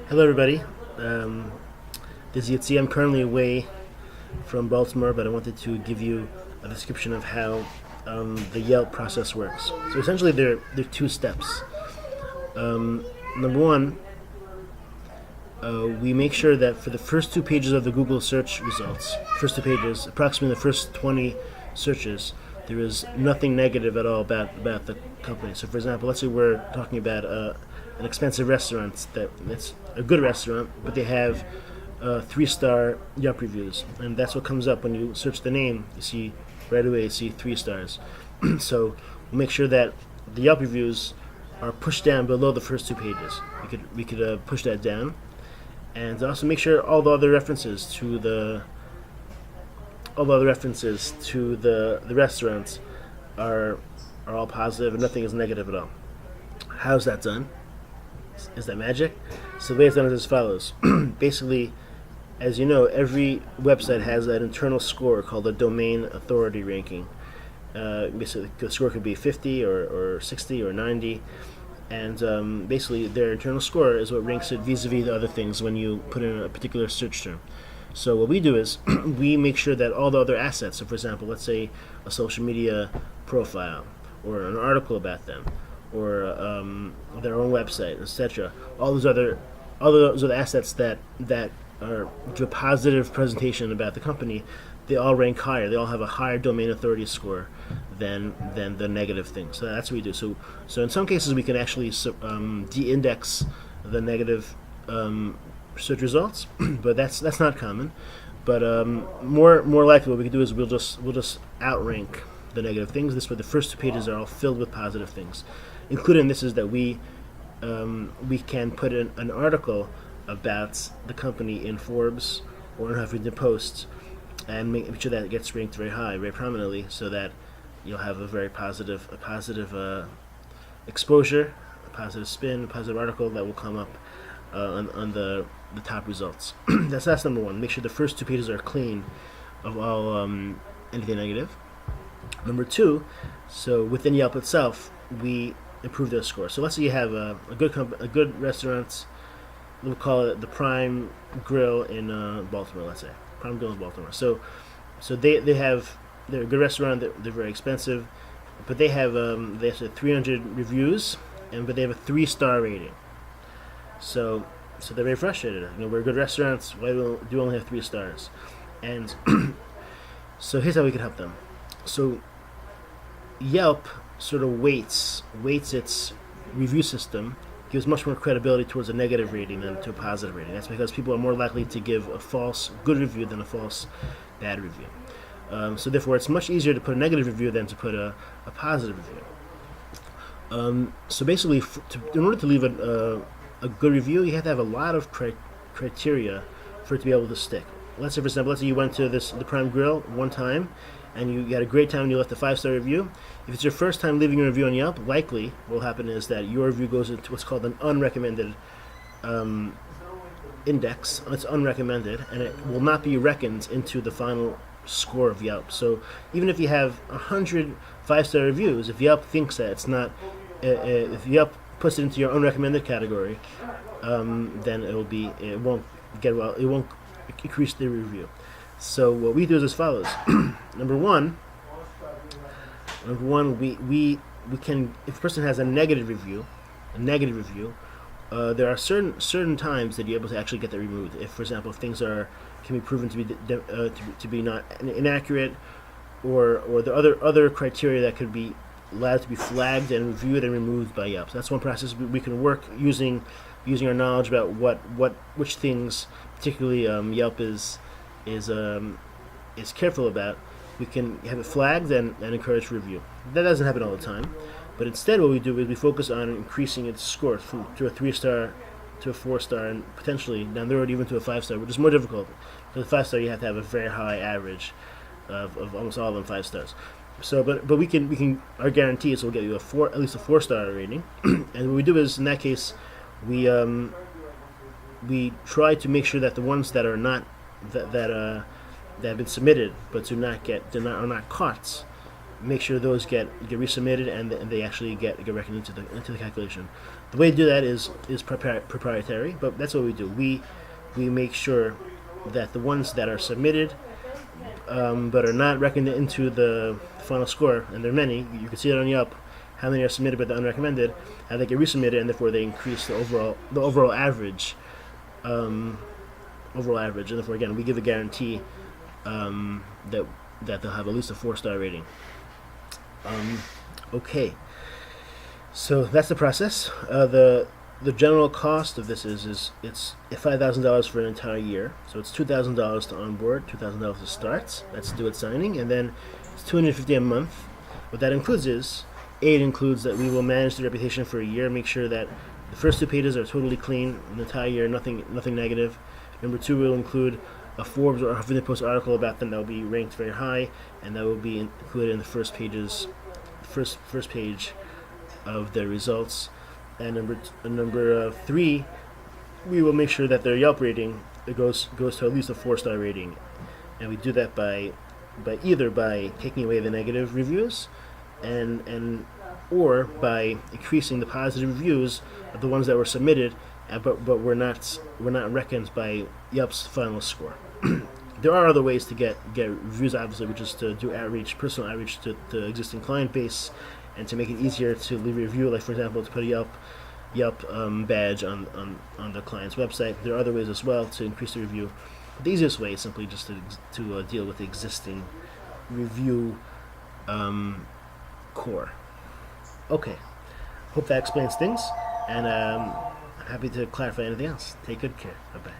Hello, everybody. Um, this is Yitzi. I'm currently away from Baltimore, but I wanted to give you a description of how the Yelp process works. So essentially, there are two steps. Number one, we make sure that for the first two pages of the Google search results, first two pages, approximately the first 20 searches, there is nothing negative at all about the company. So, for example, let's say we're talking about an expensive restaurant that's a good restaurant, but they have 3-star Yelp reviews, and that's what comes up when you search the name. You see right away, you see 3 stars. So we'll make sure that the Yelp reviews are pushed down below the first two pages. We could push that down, and also make sure all the other references to the restaurants are all positive and nothing is negative at all. How's that done? Is that magic? So the way it's done is as follows. Basically, as you know, every website has an internal score called a domain authority ranking. Basically, the score could be 50 or 60 or 90, and basically their internal score is what ranks it vis-a-vis the other things when you put in a particular search term. So what we do is we make sure that all the other assets, so for example, let's say a social media profile or an article about them, or their own website, etc. All those other assets that are give a positive presentation about the company, they all rank higher. They all have a higher domain authority score than the negative things. So that's what we do. So in some cases we can actually de-index the negative search results, but that's not common. But more likely, what we can do is we'll just outrank the negative things. This way, the first two pages are all filled with positive things. Included in this is that we can put in an article about the company in Forbes or in Huffington Post, and make sure that it gets ranked very high, very prominently, so that you'll have a very positive exposure, a positive spin, a positive article that will come up on the top results. That's number one. Make sure the first two pages are clean of all anything negative. Number two, so within Yelp itself, we improve their score. So let's say you have a good restaurant. We'll call it the Prime Grill in Baltimore. Let's say Prime Grill in Baltimore. So they're a good restaurant. They're very expensive, but they have 300 reviews, but they have a 3-star rating. So they're very frustrated. We're good restaurants. Why do we only have 3 stars? And so here's how we can help them. So Yelp sort of weights its review system, gives much more credibility towards a negative rating than to a positive rating. That's because people are more likely to give a false good review than a false bad review. So therefore, it's much easier to put a negative review than to put a positive review. So basically, in order to leave a good review, you have to have a lot of criteria for it to be able to stick. Let's say, for example, you went to the Prime Grill one time, and you had a great time and you left a 5-star review. If it's your first time leaving a review on Yelp, likely what will happen is that your review goes into what's called an unrecommended index. It's unrecommended, and it will not be reckoned into the final score of Yelp. So even if you have 100 5-star reviews, if Yelp thinks that it's not, if Yelp puts it into your unrecommended category, then it won't increase the review. So what we do is as follows. Number one, we can, if a person has a negative review, there are certain times that you're able to actually get that removed. If, for example, if things can be proven to be not inaccurate, or the other criteria that could be allowed to be flagged and reviewed and removed by Yelp. So that's one process we can work using our knowledge about which things particularly Yelp is careful about. We can have it flagged and encourage review. That doesn't happen all the time, but instead what we do is we focus on increasing its score to a 3-star to a 4-star, and potentially down the road even to a 5-star, which is more difficult. For the 5-star, you have to have a very high average of almost all of them 5 stars. So, but we can our guarantee is we'll get you at least a 4-star rating. And what we do is, in that case, we try to make sure that the ones that are not that have been submitted but are not caught, make sure those get resubmitted and they actually get reckoned into the calculation. The way to do that is proprietary, but that's what we do. We make sure that the ones that are submitted but are not reckoned into the final score, and there are many. You can see it on Yelp how many are submitted but unrecommended, how they get resubmitted, and therefore they increase the overall average. Overall average, and therefore again we give a guarantee that they'll have at least a 4-star rating. Okay, so that's the process. The general cost of this is it's $5,000 for an entire year, so it's $2,000 to onboard, $2,000 to start. That's due at signing, and then it's $250 a month. What that includes is it includes that we will manage the reputation for a year, make sure that the first 2 pages are totally clean, an entire year, nothing negative. Number 2 will include a Forbes or Huffington Post article about them that will be ranked very high, and that will be included in the first page of their results. And number 3, we will make sure that their Yelp rating goes to at least a 4-star rating, and we do that by either taking away the negative reviews, or by increasing the positive reviews of the ones that were submitted, but were not reckoned by Yelp's final score. There are other ways to get reviews, obviously, which is to do personal outreach to the existing client base, and to make it easier to leave a review, like for example to put a Yelp badge on the client's website. There are other ways as well to increase the review. But the easiest way is simply just to deal with the existing review core. Okay, hope that explains things, and I'm happy to clarify anything else. Take good care. Bye-bye.